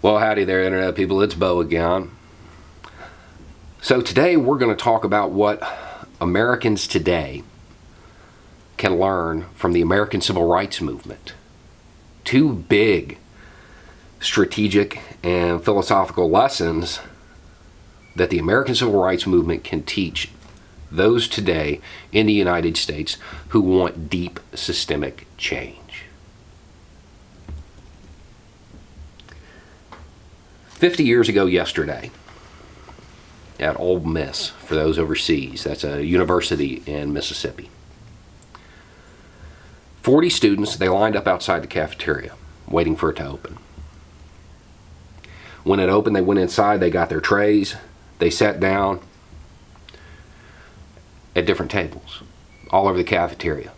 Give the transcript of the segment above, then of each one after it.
Well, howdy there, Internet people. It's Bo again. So today we're going to talk about what Americans today can learn from the American Civil Rights Movement. Two big strategic and philosophical lessons that the American Civil Rights Movement can teach those today in the United States who want deep systemic change. 50 years ago yesterday, at Ole Miss, for those overseas, that's a university in Mississippi, 40 students, they lined up outside the cafeteria, waiting for it to open. When it opened, they went inside, they got their trays, they sat down at different tables, all over the cafeteria,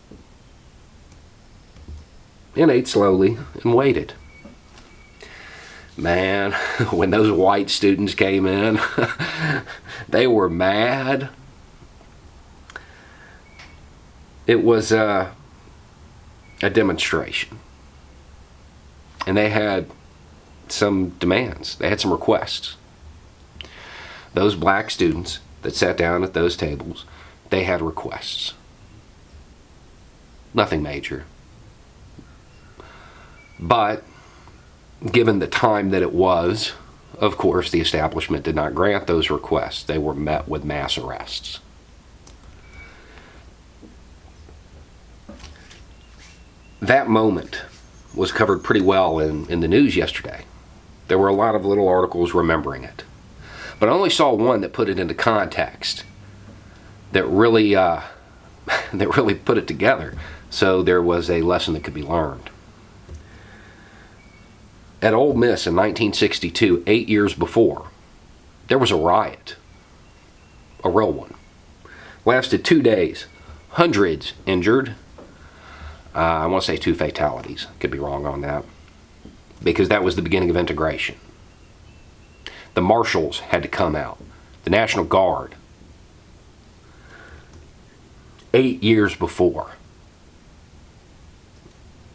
and ate slowly and waited. Man, when those white students came in, they were mad. It was a demonstration. And they had some demands. They had some requests. Those black students that sat down at those tables, they had requests. Nothing major. But given the time that it was, of course, the establishment did not grant those requests. They were met with mass arrests. That moment was covered pretty well in the news yesterday. There were a lot of little articles remembering it. But I only saw one that put it into context, that really put it together. So there was a lesson that could be learned. At Ole Miss in 1962, 8 years before, there was a riot, a real one. Lasted 2 days, hundreds injured. I want to say 2 fatalities, could be wrong on that, because that was the beginning of integration. The marshals had to come out, the National Guard, 8 years before,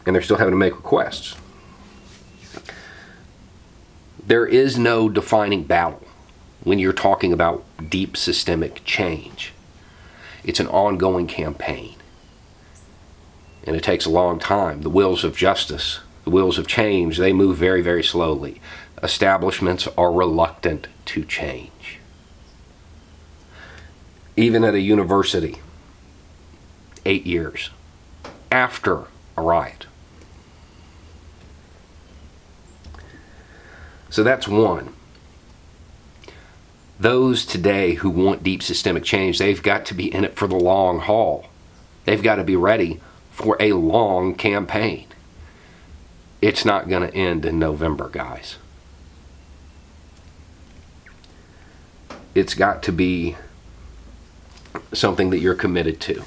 and they're still having to make requests. There is no defining battle when you're talking about deep systemic change. It's an ongoing campaign. And it takes a long time. The wheels of justice, the wheels of change, they move very, very slowly. Establishments are reluctant to change. Even at a university, 8 years after a riot. So that's one. Those today who want deep systemic change, they've got to be in it for the long haul. They've got to be ready for a long campaign. It's not going to end in November, guys. It's got to be something that you're committed to.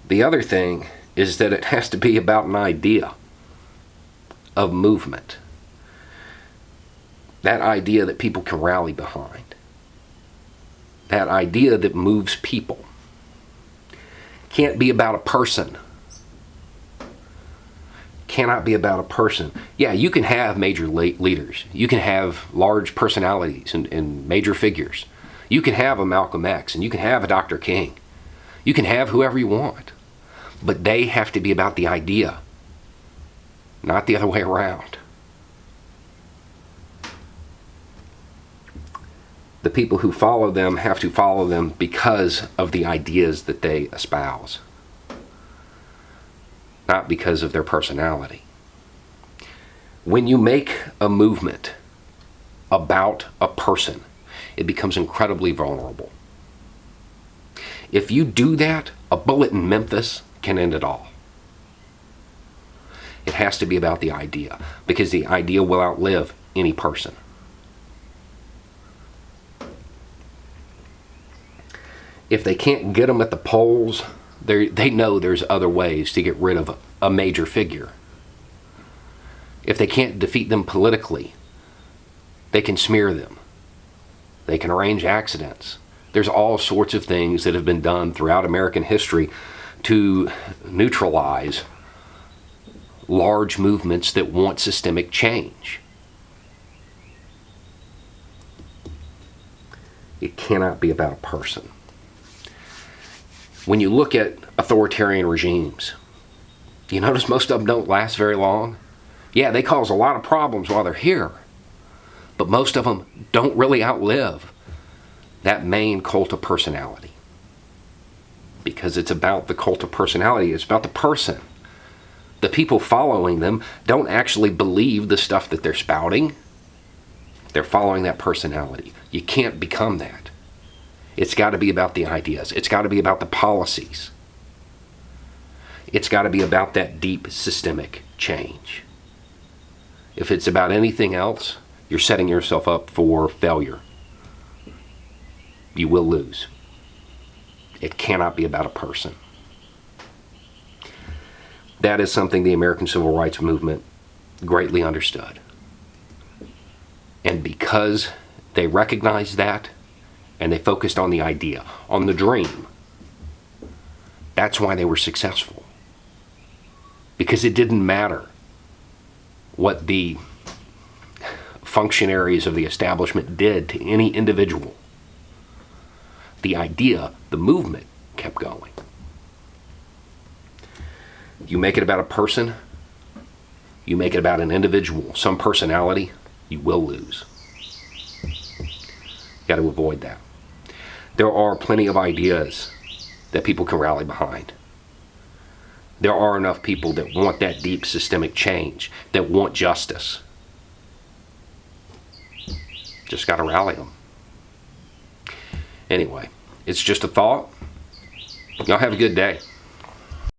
The other thing is that it has to be about an idea of movement. That idea that people can rally behind. That idea that moves people. Can't be about a person. Cannot be about a person. Yeah, you can have major leaders. You can have large personalities and major figures. You can have a Malcolm X and you can have a Dr. King. You can have whoever you want. But they have to be about the idea, not the other way around. The people who follow them have to follow them because of the ideas that they espouse, not because of their personality. When you make a movement about a person, it becomes incredibly vulnerable. If you do that, a bullet in Memphis can end it all. It has to be about the idea, because the idea will outlive any person. If they can't get them at the polls, they know there's other ways to get rid of a major figure. If they can't defeat them politically, they can smear them. They can arrange accidents. There's all sorts of things that have been done throughout American history to neutralize large movements that want systemic change. It cannot be about a person. When you look at authoritarian regimes, you notice most of them don't last very long. Yeah, they cause a lot of problems while they're here, but most of them don't really outlive that main cult of personality. Because it's about the cult of personality, it's about the person. The people following them don't actually believe the stuff that they're spouting. They're following that personality. You can't become that. It's got to be about the ideas. It's got to be about the policies. It's got to be about that deep systemic change. If it's about anything else, you're setting yourself up for failure. You will lose. It cannot be about a person. That is something the American Civil Rights Movement greatly understood. And because they recognized that, and they focused on the idea, on the dream, that's why they were successful. Because it didn't matter what the functionaries of the establishment did to any individual. The idea, the movement, kept going. You make it about a person, you make it about an individual, some personality, you will lose. You got to avoid that. There are plenty of ideas that people can rally behind. There are enough people that want that deep systemic change, that want justice. Just got to rally them. Anyway, it's just a thought. Y'all have a good day.